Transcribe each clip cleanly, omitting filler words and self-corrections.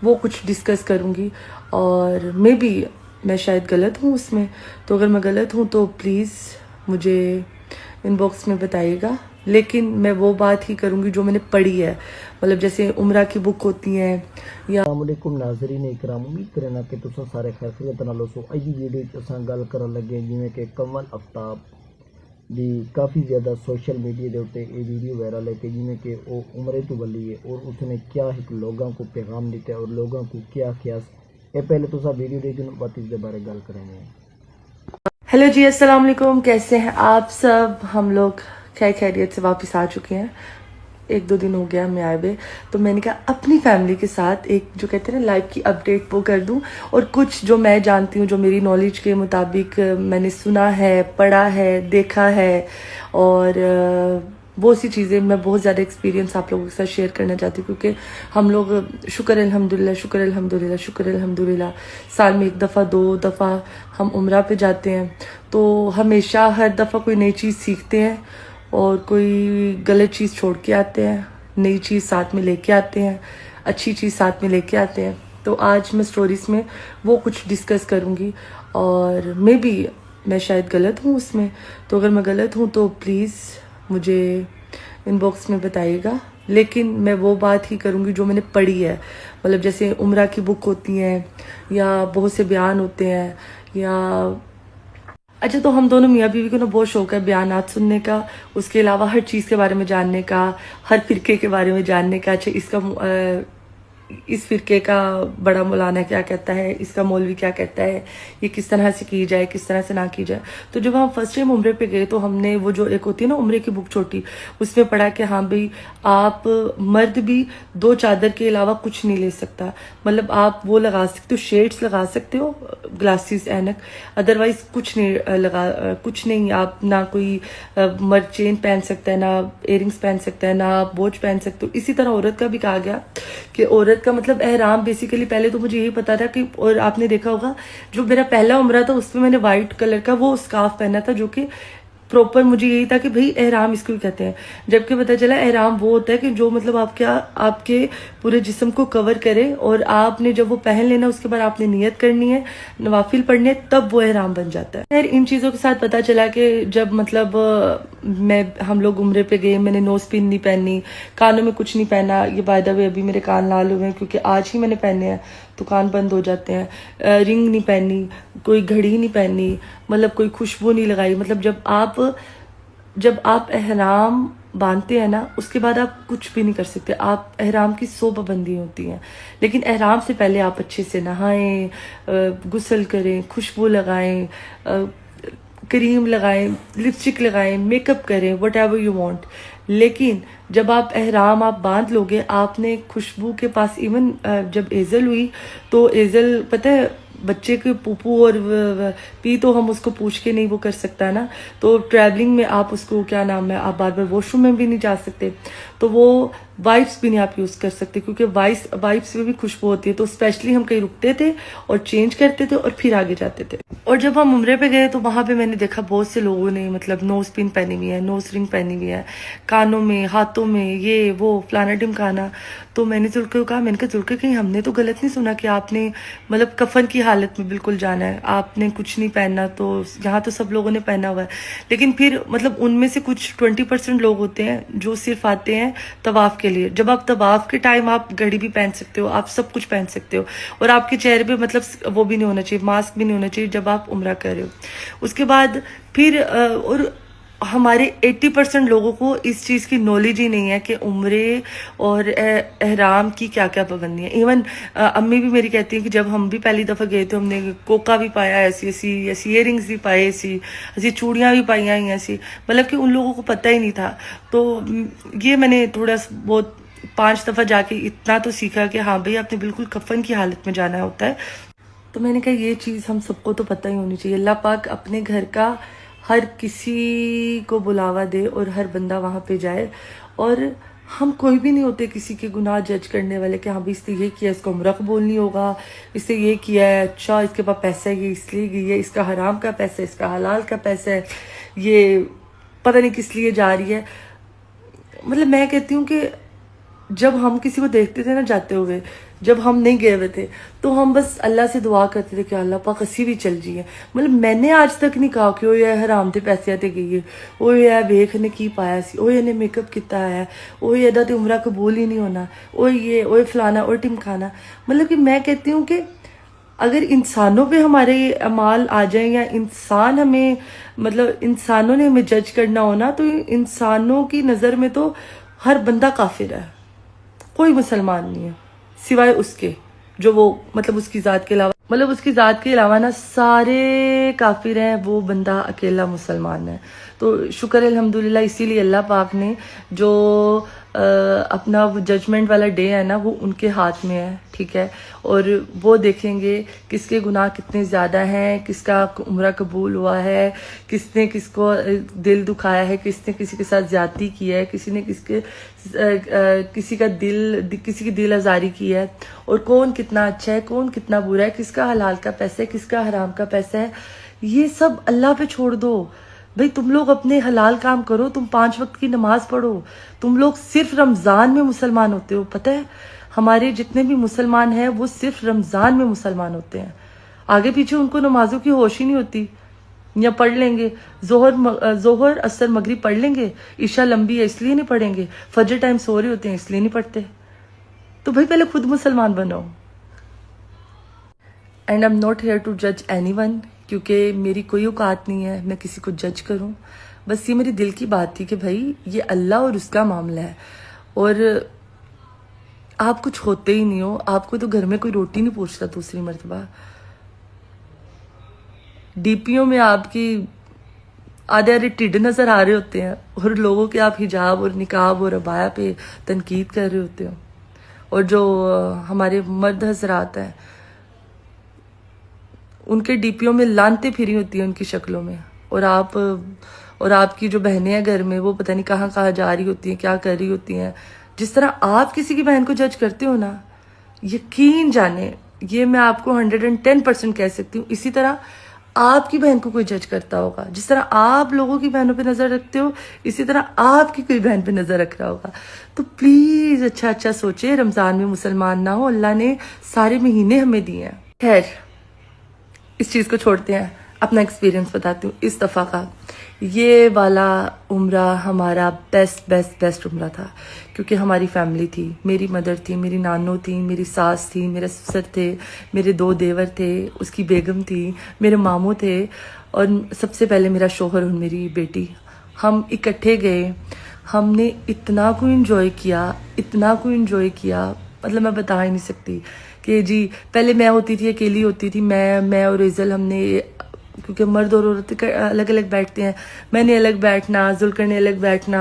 وہ کچھ ڈسکس کروں گی، اور میں شاید غلط ہوں اس میں، تو اگر میں غلط ہوں تو پلیز مجھے ان باکس میں بتائیے گا، لیکن میں وہ بات ہی کروں گی جو میں نے پڑھی ہے، مطلب جیسے عمرہ کی بک ہوتی ہیں یا السلام علیکم ناظرین اکرام، امید کرنا کہ تساں سارے خیریت نال ہو۔ اج دی ویڈیو وچ اساں گل کرن لگے جویں کہ کمل آفتاب دی کافی زیادہ سوشل میڈیا دے اوتے یہ ویڈیو وائرل ہے کہ جویں کہ وہ عمرے تو بلی ہے اور اس نے کیا ایک لوگوں کو پیغام دیتا ہے اور لوگوں کو کیا کیا یہ پہلے تساں ویڈیو دیکھن بعد اس دے بارے گل کریں گے۔ ہیلو جی، السلام علیکم، کیسے ہیں آپ سب؟ ہم لوگ خیریت سے واپس آ چکے ہیں، 1-2 دن ہو گیا ہمیں آئے ہوئے، تو میں نے کہا اپنی فیملی کے ساتھ ایک جو کہتے ہیں نا لائف کی اپڈیٹ وہ کر دوں، اور کچھ جو میں جانتی ہوں، جو میری نالج کے مطابق میں نے سنا ہے، پڑھا ہے، دیکھا ہے، اور بہت سی چیزیں میں بہت زیادہ ایکسپیرینس آپ لوگوں کے ساتھ شیئر کرنا چاہتی ہوں، کیونکہ ہم لوگ شکر الحمدللہ شکر الحمدللہ شکر الحمدللہ سال میں 1 دفعہ 2 دفعہ ہم عمرہ پہ جاتے ہیں، تو ہمیشہ ہر دفعہ کوئی نئی چیز سیکھتے ہیں اور کوئی غلط چیز چھوڑ کے آتے ہیں، نئی چیز ساتھ میں لے کے آتے ہیں، اچھی چیز ساتھ میں لے کے آتے ہیں۔ تو آج میں سٹوریز میں وہ کچھ ڈسکس کروں گی، اور میں شاید غلط ہوں اس میں، تو اگر میں غلط ہوں تو پلیز مجھے ان باکس میں بتائیے گا، لیکن میں وہ بات ہی کروں گی جو میں نے پڑھی ہے، مطلب جیسے عمرہ کی بک ہوتی ہیں یا بہت سے بیان ہوتے ہیں، یا اچھا، تو ہم دونوں میاں بیوی کو نا بہت شوق ہے بیانات سننے کا، اس کے علاوہ ہر چیز کے بارے میں جاننے کا، ہر فرقے کے بارے میں جاننے کا، اچھا اس فرقے کا بڑا مولانا کیا کہتا ہے، اس کا مولوی کیا کہتا ہے، یہ کس طرح سے کی جائے، کس طرح سے نہ کی جائے۔ تو جب ہم فرسٹ ٹائم عمرے پہ گئے تو ہم نے وہ جو ایک ہوتی ہے نا عمرے کی بک چھوٹی، اس میں پڑھا کہ ہاں بھئی آپ مرد بھی 2 چادر کے علاوہ کچھ نہیں لے سکتا، مطلب آپ وہ لگا سکتے ہو، شیڈز لگا سکتے ہو، گلاسز، اینک، ادروائز کچھ نہیں، آپ نہ کوئی مرد چین پہن سکتا ہے، نہ ایئرنگز پہن سکتا ہے، نہ آپ بوجھ پہن سکتے ہو۔ اسی طرح عورت کا بھی کہا گیا کہ عورت کا مطلب احرام بیسیکلی، پہلے تو مجھے یہی پتا تھا کہ، اور آپ نے دیکھا ہوگا جو میرا پہلا عمرہ تھا اس میں میں نے وائٹ کلر کا وہ اسکارف پہنا تھا، جو کہ پروپر مجھے یہی تھا کہ بھئی احرام اس کو ہی کہتے ہیں، جبکہ پتہ چلا احرام وہ ہوتا ہے کہ جو مطلب آپ کے پورے جسم کو کور کرے، اور آپ نے جب وہ پہن لینا اس کے بعد آپ نے نیت کرنی ہے، نوافل پڑھنے، تب وہ احرام بن جاتا ہے۔ خیر، ان چیزوں کے ساتھ پتہ چلا کہ جب مطلب ہم لوگ عمرے پہ گئے، میں نے نوز پن نہیں پہنی، کانوں میں کچھ نہیں پہنا، یہ بائی دا وے ابھی میرے کان لال ہوئے ہیں کیونکہ آج ہی میں نے پہنے ہیں تو کان بند ہو جاتے ہیں، رنگ نہیں پہنی، کوئی گھڑی نہیں پہنی، مطلب کوئی خوشبو نہیں لگائی، مطلب جب آپ احرام باندھتے ہیں نا اس کے بعد آپ کچھ بھی نہیں کر سکتے، آپ احرام کی 100 پابندی ہوتی ہیں، لیکن احرام سے پہلے آپ اچھے سے نہائیں، غسل کریں، خوشبو لگائیں، کریم لگائیں، لپسٹک لگائیں، میک اپ کریں، وٹ ایور یو وانٹ، لیکن جب آپ احرام باندھ لو گے، آپ نے خوشبو کے پاس، ایون جب ایزل ہوئی تو ایزل پتہ ہے بچے کے پوپو اور پی تو ہم اس کو پوچھ کے نہیں وہ کر سکتا نا، تو ٹریولنگ میں آپ اس کو کیا نام ہے، آپ بار بار واش روم میں بھی نہیں جا سکتے، تو وہ وائپس بھی نہیں آپ یوز کر سکتے کیونکہ وائپس میں بھی خوشبو ہوتی ہے، تو اسپیشلی ہم کہیں رکتے تھے اور چینج کرتے تھے اور پھر آگے جاتے تھے۔ اور جب ہم عمرے پہ گئے تو وہاں پہ میں نے دیکھا بہت سے لوگوں نے مطلب نوز پن پہنی ہوئی ہے، نوز رنگ پہنی ہوئی ہے، کانوں میں، ہاتھوں میں، یہ وہ فلانا ڈمکانا، تو میں نے ذوالفقار کو کہا، میں نے کہا ذوالفقار کہیں ہم نے تو غلط نہیں سنا کہ آپ نے مطلب کفن کی حالت میں بالکل جانا ہے، آپ نے کچھ نہیں پہننا، تو یہاں تو سب لوگوں نے پہنا ہوا ہے، لیکن پھر مطلب ان میں سے کچھ 20% لوگ ہوتے ہیں جو صرف آتے ہیں طواف کے لیے، جب آپ طواف کے ٹائم آپ گھڑی بھی پہن سکتے ہو، آپ سب کچھ پہن سکتے ہو، اور آپ کے چہرے پہ مطلب وہ بھی نہیں ہونا چاہیے، ماسک بھی نہیں ہونا چاہیے جب آپ عمرہ کر رہے ہو۔ اس کے بعد پھر اور ہمارے 80% لوگوں کو اس چیز کی نالج ہی نہیں ہے کہ عمرے اور احرام کی کیا کیا پابندی ہیں۔ ایون امی بھی میری کہتی ہیں کہ جب ہم بھی پہلی دفعہ گئے تو ہم نے کوکا بھی پایا، ایسی ایئرنگز بھی پائے، ایسی چوڑیاں بھی پائی ہیں، ایسی مطلب کہ ان لوگوں کو پتہ ہی نہیں تھا۔ تو یہ میں نے تھوڑا بہت 5 دفعہ جا کے اتنا تو سیکھا کہ ہاں بھئی آپ نے بالکل کفن کی حالت میں جانا ہوتا ہے۔ تو میں نے کہا یہ چیز ہم سب کو تو پتہ ہی ہونی چاہیے، اللہ پاک اپنے گھر کا ہر کسی کو بلاوا دے اور ہر بندہ وہاں پہ جائے، اور ہم کوئی بھی نہیں ہوتے کسی کے گناہ جج کرنے والے کہ ہاں بھی اس نے یہ کیا، اس کو عمرہ قبول نہیں ہوگا، اس نے یہ کیا ہے، اچھا اس کے پاس پیسہ ہے، یہ اس لیے گئی ہے، اس کا حرام کا پیسہ ہے، اس کا حلال کا پیسہ ہے، یہ پتہ نہیں کس لیے جا رہی ہے۔ مطلب میں کہتی ہوں کہ جب ہم کسی کو دیکھتے تھے نا جاتے ہوئے، جب ہم نہیں گئے ہوئے تھے، تو ہم بس اللہ سے دعا کرتے تھے کہ اللہ پاک اسی بھی چل جائے. مطلب میں نے آج تک نہیں کہا کہ وہ یہ حرام تے پیسے تے گئی، وہ یہ ویخ نے کی پایا سی، وہ نے میک اپ کیتا ہے، وہ یہ تے عمرہ قبول ہی نہیں ہونا، وہ فلانا وہ ٹمکانا. مطلب کہ میں کہتی ہوں کہ اگر انسانوں پہ ہمارے اعمال آ جائیں یا انسان ہمیں مطلب انسانوں نے ہمیں جج کرنا ہونا، تو انسانوں کی نظر میں تو ہر بندہ کافر ہے، کوئی مسلمان نہیں ہے سوائے اس کے جو وہ مطلب اس کی ذات کے علاوہ نا سارے کافر ہیں، وہ بندہ اکیلا مسلمان ہے. تو شکر الحمدللہ، اسی لیے اللہ پاک نے جو اپنا ججمنٹ والا ڈے ہے نا، وہ ان کے ہاتھ میں ہے، ٹھیک ہے. اور وہ دیکھیں گے کس کے گناہ کتنے زیادہ ہیں، کس کا عمرہ قبول ہوا ہے، کس نے کس کو دل دکھایا ہے، کس نے کسی کے ساتھ زیادتی کی ہے، کسی نے کسی کی دل آزاری کی ہے، اور کون کتنا اچھا ہے، کون کتنا برا ہے، کس کا حلال کا پیسہ ہے، کس کا حرام کا پیسہ ہے. یہ سب اللہ پہ چھوڑ دو بھئی. تم لوگ اپنے حلال کام کرو، تم 5 وقت کی نماز پڑھو. تم لوگ صرف رمضان میں مسلمان ہوتے ہو، پتہ ہے ہمارے جتنے بھی مسلمان ہیں وہ صرف رمضان میں مسلمان ہوتے ہیں. آگے پیچھے ان کو نمازوں کی ہوش ہی نہیں ہوتی. یا پڑھ لیں گے ظہر عصر مغرب پڑھ لیں گے، عشاء لمبی ہے اس لیے نہیں پڑھیں گے، فجر ٹائم سو رہے ہوتے ہیں اس لیے نہیں پڑھتے. تو بھائی پہلے خود مسلمان بنو. And I am not here to جج اینی ون، کیونکہ میری کوئی اوقات نہیں ہے میں کسی کو جج کروں. بس یہ میری دل کی بات تھی کہ بھائی یہ اللہ اور اس کا معاملہ ہے، اور آپ کچھ ہوتے ہی نہیں ہو. آپ کو تو گھر میں کوئی روٹی نہیں پوچھتا دوسری مرتبہ. ڈی پیوں میں آپ کی آدھے ٹھڈ نظر آ رہے ہوتے ہیں، اور لوگوں کے آپ حجاب اور نقاب اور عبایا پہ تنقید کر رہے ہوتے ہو. اور جو ہمارے مرد حضرات ہیں ان کے ڈی پیوں میں لانتیں پھری ہوتی ہیں ان کی شکلوں میں، اور آپ کی جو بہنیں ہیں گھر میں وہ پتہ نہیں کہاں کہاں جا رہی ہوتی ہیں، کیا کر رہی ہوتی ہیں. جس طرح آپ کسی کی بہن کو جج کرتے ہو نا، یقین جانے یہ میں آپ کو 110% کہہ سکتی ہوں، اسی طرح آپ کی بہن کو کوئی جج کرتا ہوگا. جس طرح آپ لوگوں کی بہنوں پہ نظر رکھتے ہو، اسی طرح آپ کی کوئی بہن پہ نظر رکھ رہا ہوگا. تو پلیز اچھا سوچے. رمضان میں مسلمان نہ ہو، اللہ نے سارے مہینے ہمیں دیے ہیں. خیر، اس چیز کو چھوڑتے ہیں، اپنا ایکسپیرینس بتاتی ہوں اس دفعہ کا. یہ والا عمرہ ہمارا بیسٹ عمرہ تھا، کیونکہ ہماری فیملی تھی. میری مدر تھی، میری نانو تھی، میری ساس تھی، میرے سسر تھے، میرے 2 دیور تھے، اس کی بیگم تھی، میرے ماموں تھے، اور سب سے پہلے میرا شوہر اور میری بیٹی. ہم اکٹھے گئے. ہم نے اتنا کو انجوائے کیا، مطلب میں بتا ہی نہیں سکتی. کہ جی پہلے میں ہوتی تھی، اکیلی ہوتی تھی، میں اور ایزل، ہم نے کیونکہ مرد اور عورت الگ الگ بیٹھتے ہیں، میں نے الگ بیٹھنا، ذوالقر نے الگ بیٹھنا،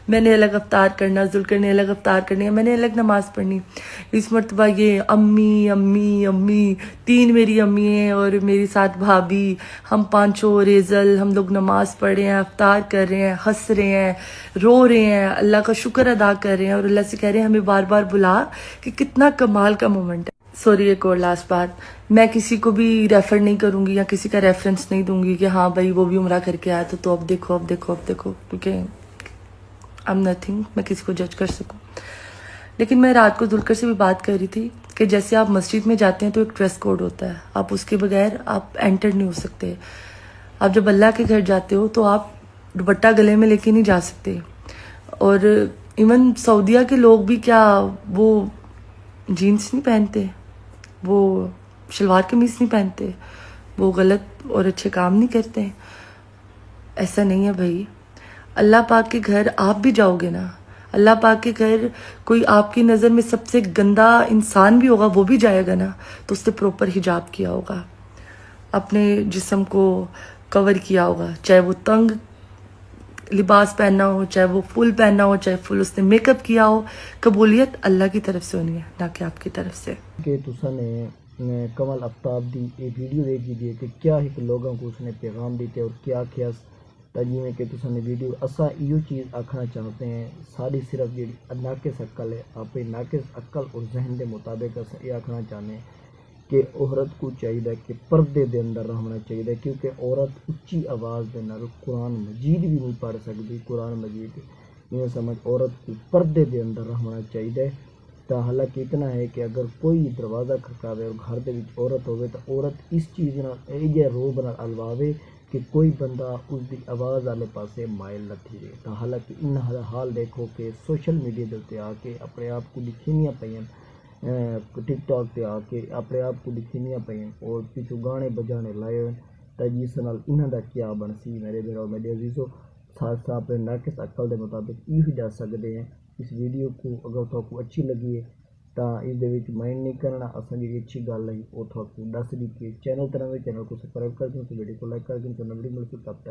میں نے الگ افطار کرنا، ذوالقر نے الگ افطار کرنی، میں نے الگ نماز پڑھنی. اس مرتبہ یہ امی 3 میری امی ہیں اور میری ساتھ بھابھی، ہم 5 اور ایزل، ہم لوگ نماز پڑھ رہے ہیں، افطار کر رہے ہیں، ہنس رہے ہیں، رو رہے ہیں، اللہ کا شکر ادا کر رہے ہیں، اور اللہ سے کہہ رہے ہیں ہمیں بار بار بلا. کہ کتنا کمال کا مومنٹ ہے. سوری ایک اور لاسٹ بات، میں کسی کو بھی ریفر نہیں کروں گی یا کسی کا ریفرنس نہیں دوں گی کہ ہاں بھائی وہ بھی عمرہ کر کے آیا تو اب دیکھو، کیونکہ آئی ایم نتھنگ میں کسی کو جج کر سکوں. لیکن میں رات کو ذوالقر سے بھی بات کر رہی تھی کہ جیسے آپ مسجد میں جاتے ہیں تو ایک ڈریس کوڈ ہوتا ہے، آپ اس کے بغیر آپ انٹر نہیں ہو سکتے. آپ جب اللہ کے گھر جاتے ہو تو آپ دوپٹہ گلے میں لے کے نہیں جا سکتے. اور ایون سعودیہ کے لوگ بھی کیا وہ جینس نہیں پہنتے، وہ شلوار قمیض نہیں پہنتے، وہ غلط اور اچھے کام نہیں کرتے. ایسا نہیں ہے بھائی. اللہ پاک کے گھر آپ بھی جاؤ گے نا، اللہ پاک کے گھر کوئی آپ کی نظر میں سب سے گندا انسان بھی ہوگا وہ بھی جائے گا نا، تو اس نے پروپر حجاب کیا ہوگا، اپنے جسم کو کور کیا ہوگا، چاہے وہ تنگ لباس پہننا ہو، چاہے وہ فل پہننا ہو، چاہے فل اس نے میک اپ کیا ہو. قبولیت اللہ کی طرف سے ہونی ہے، نہ کہ آپ کی طرف سے. کہ تسا نے کمل آفتاب دی یہ ویڈیو دیکھی دی کہ کیا ایک لوگوں کو اس نے پیغام دیتے اور کیا کیا جی کہ تسا نے ویڈیو اسا ایو چیز آکھنا چاہتے ہیں. ساری صرف جی ناقص عقل ہے، اپنی ناقص عقل اور ذہن کے مطابق اسا یہ آکھنا چاہتے ہیں کہ عورت کو چاہیے کہ پردے دے اندر رہنا چاہیے، کیونکہ عورت اچھی آواز دے نال قرآن مجید بھی نہیں پڑھ سکتی. قرآن مجید یہ سمجھ عورت کو پردے دے اندر رہنا چاہیے. تو حالانکہ اتنا ہے کہ اگر کوئی دروازہ کھڑکاوے اور گھر دے وچ عورت ہوے تو عورت اس چیز نال یہ روب نال الواوے کہ کوئی بندہ اس دی آواز والے پاسے مائل نہ تھیوے. تو حالانکہ ان حال دیکھو کہ سوشل میڈیا دے تے آ کے اپنے آپ کو دکھینیاں پیاں ٹک ٹاک تے آ کے اپنے آپ کو دکھینیاں پیاں اور پیچھو گانے بجانے لائے ہوئے تو جس نال انہاں دا کیا بنسی میرے بھائی میرے عزیزو. ساتھ اپنے ناقص عقل دے مطابق یہ بھی دس سکتے ہیں. اس ویڈیو کو اگر تو کو اچھی لگی ہے تو اس دے وچ مائنڈ نہیں کرنا. اساں جی اچھی گل ہے وہ تو دس دی کہ چینل تے نویں چینل کو سبسکرائب کر دیں تو ویڈیو کو لائک کر دیں تو نویں مل کے تب تک